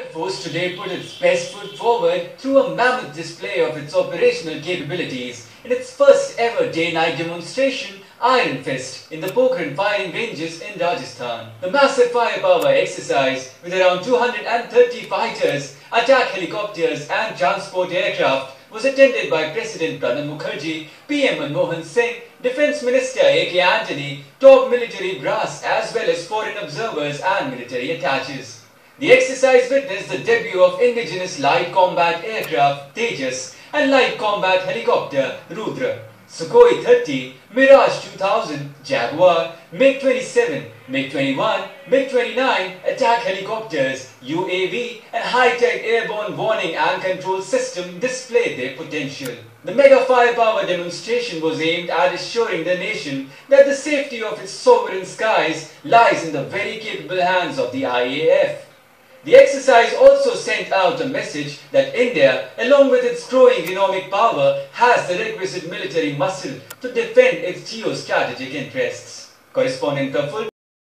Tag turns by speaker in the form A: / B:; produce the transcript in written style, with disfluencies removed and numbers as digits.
A: Air Force today put its best foot forward through a mammoth display of its operational capabilities in its first ever day-night demonstration, Iron Fist, in the Pokhran firing ranges in Rajasthan. The massive firepower exercise, with around 230 fighters, attack helicopters and transport aircraft, was attended by President Pranab Mukherjee, PM Manmohan Singh, Defence Minister A.K. Antony, top military brass as well as foreign observers and military attaches. The exercise witnessed the debut of indigenous light combat aircraft Tejas and light combat helicopter Rudra, Sukhoi 30, Mirage 2000, Jaguar, MiG-27, MiG-21, MiG-29, attack helicopters, UAV and high-tech airborne warning and control system displayed their potential. The mega firepower demonstration was aimed at assuring the nation that the safety of its sovereign skies lies in the very capable hands of the IAF. The exercise also sent out a message that India, along with its growing economic power, has the requisite military muscle to defend its geostrategic interests. Correspondent Praful